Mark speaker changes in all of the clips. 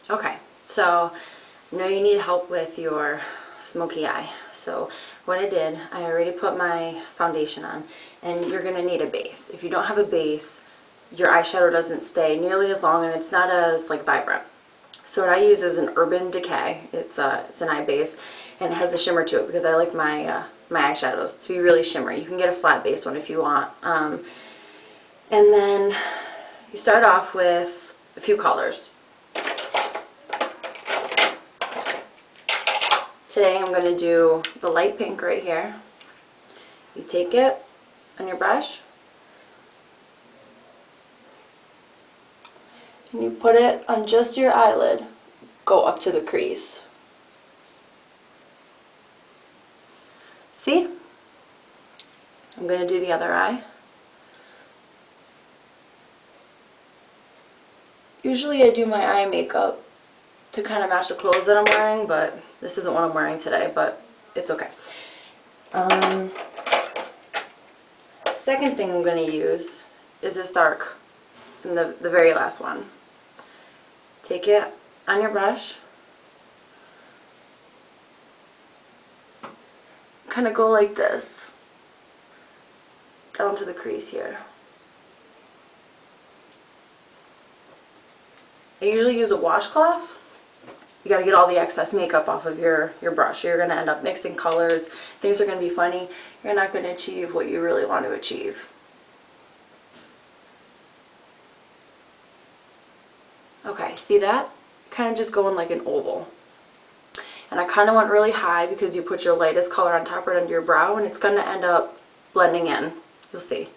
Speaker 1: Okay, so I know you need help with your smoky eye. So what I did, I already put my foundation on, and you're going to need a base. If you don't have a base, your eyeshadow doesn't stay nearly as long and it's not as like vibrant. So what I use is an Urban Decay. It's an eye base, and it has a shimmer to it because I like my eyeshadows to be really shimmery. You can get a flat base one if you want. And then you start off with a few colors. Today I'm going to do the light pink right here. You take it on your brush and you put it on just your eyelid. Go up to the crease. See? I'm going to do the other eye. Usually I do my eye makeup to kind of match the clothes that I'm wearing, but this isn't what I'm wearing today, but it's okay. Second thing I'm going to use is this dark, and the very last one. Take it on your brush, kind of go like this, down to the crease here. I usually use a washcloth. You got to get all the excess makeup off of your brush. You're going to end up mixing colors. Things are going to be funny. You're not going to achieve what you really want to achieve. Okay, see that? Kind of just going like an oval. And I kind of went really high because you put your lightest color on top right under your brow, and it's going to end up blending in. You'll see.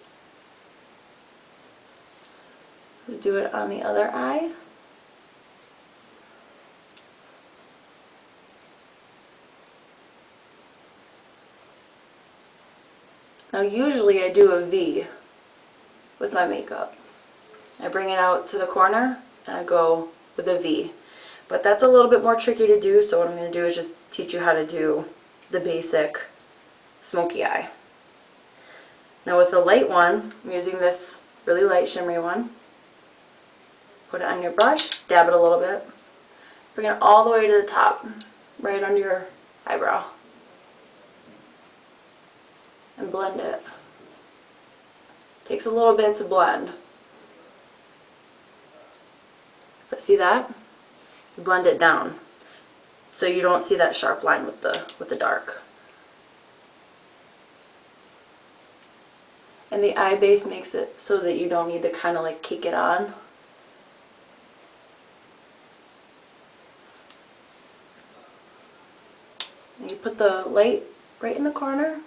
Speaker 1: Do it on the other eye. Now usually I do a V with my makeup. I bring it out to the corner and I go with a V. But that's a little bit more tricky to do, so what I'm going to do is just teach you how to do the basic smoky eye. Now with the light one, I'm using this really light shimmery one. Put it on your brush, dab it a little bit. Bring it all the way to the top, right under your eyebrow. And blend it. Takes a little bit to blend. But see that? You blend it down so you don't see that sharp line with the dark. And the eye base makes it so that you don't need to kind of like cake it on. And you put the light right in the corner.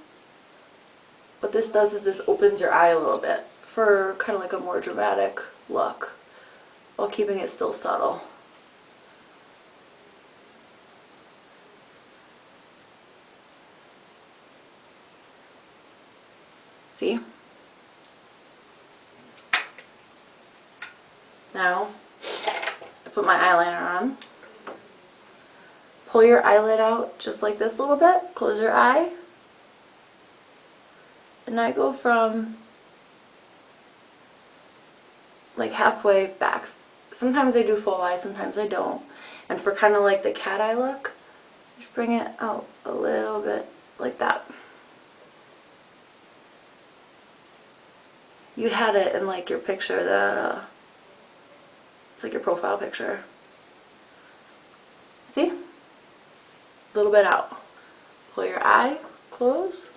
Speaker 1: What this does is this opens your eye a little bit for kind of like a more dramatic look while keeping it still subtle. See? Now, I put my eyeliner on. Pull your eyelid out just like this a little bit. Close your eye. And I go from like halfway back. Sometimes I do full eye, sometimes I don't. And for kind of like the cat eye look, just bring it out a little bit like that. You had it in like your picture that, it's like your profile picture. See? A little bit out. Pull your eye, close.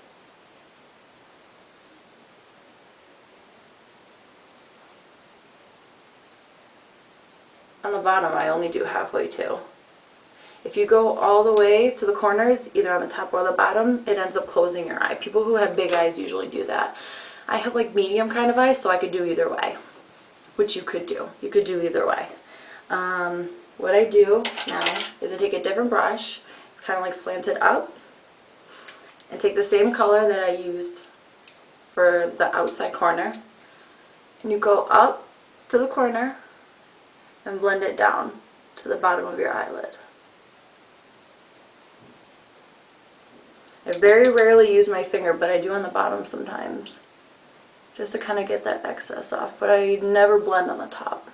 Speaker 1: On the bottom, I only do halfway too. If you go all the way to the corners, either on the top or the bottom, it ends up closing your eye. People who have big eyes usually do that. I have like medium kind of eyes, so I could do either way, which you could do. You could do either way. What I do now is I take a different brush. It's kind of like slanted up, and take the same color that I used for the outside corner, and you go up to the corner and blend it down to the bottom of your eyelid. I very rarely use my finger, but I do on the bottom sometimes, just to kind of get that excess off, but I never blend on the top.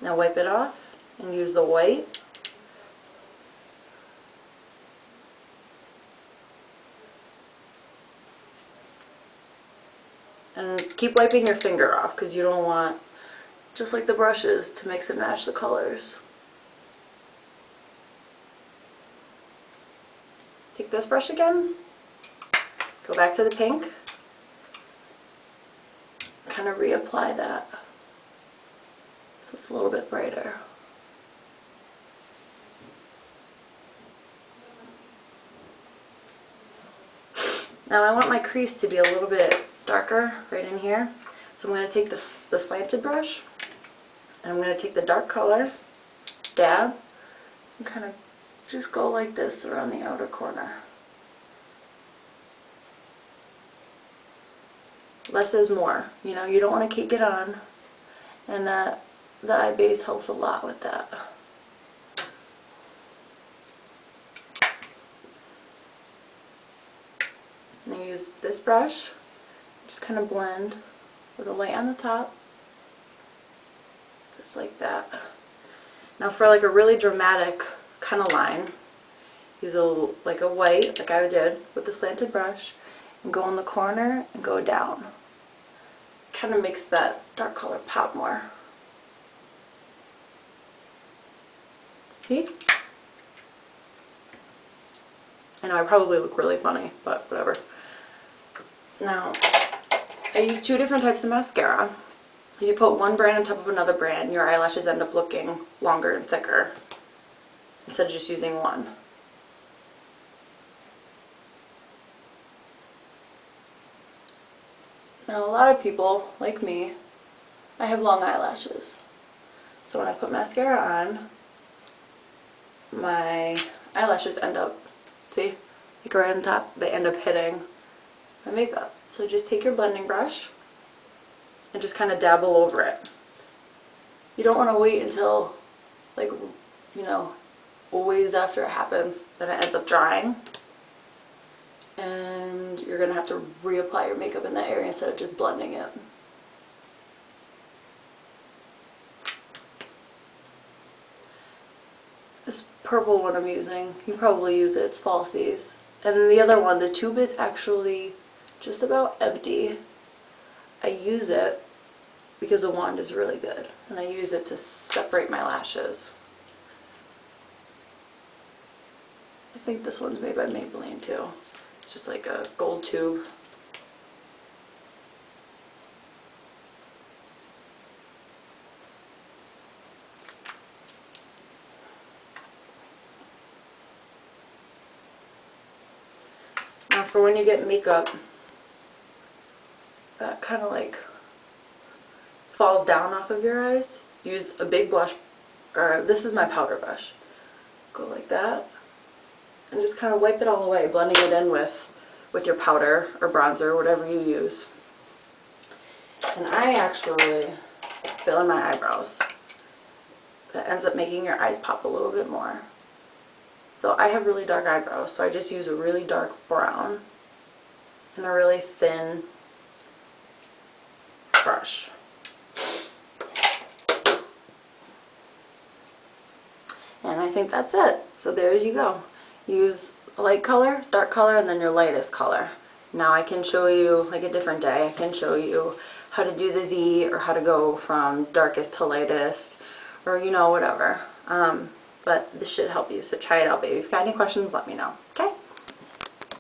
Speaker 1: Now wipe it off and use the white. And keep wiping your finger off because you don't want, just like the brushes, to mix and match the colors. Take this brush again, go back to the pink, kind of reapply that so it's a little bit brighter. Now I want my crease to be a little bit darker right in here, so I'm going to take the slanted brush and I'm going to take the dark color, dab, and kind of just go like this around the outer corner. Less is more, you know, you don't want to cake it on, and the eye base helps a lot with that. And I use this brush, just kind of blend with a light on the top, just like that. Now for like a really dramatic kind of line, use like a white, like I did with the slanted brush, and go in the corner and go down. Kind of makes that dark color pop more. See? I know I probably look really funny, but whatever. Now, I use two different types of mascara. If you put one brand on top of another brand, your eyelashes end up looking longer and thicker instead of just using one. Now, a lot of people, like me, I have long eyelashes. So when I put mascara on, my eyelashes end up, see, like right on top, they end up hitting my makeup. So just take your blending brush and just kind of dabble over it. You don't want to wait until, like, you know, always after it happens that it ends up drying. And you're going to have to reapply your makeup in that area instead of just blending it. This purple one I'm using, you probably use it, it's falsies. And then the other one, the tube is actually just about empty. I use it because the wand is really good, and I use it to separate my lashes. I think this one's made by Maybelline too. It's just like a gold tube. Now for when you get makeup that kind of like falls down off of your eyes, use a big blush, or this is my powder brush. Go like that and just kind of wipe it all away, blending it in with your powder or bronzer, whatever you use. And I actually fill in my eyebrows. That ends up making your eyes pop a little bit more. So I have really dark eyebrows, so I just use a really dark brown and a really thin brush. And I think that's it. So there you go. Use a light color, dark color, and then your lightest color. Now I can show you, like a different day, I can show you how to do the V, or how to go from darkest to lightest, or you know, whatever. But this should help you, so try it out, baby. If you've got any questions, let me know. Okay?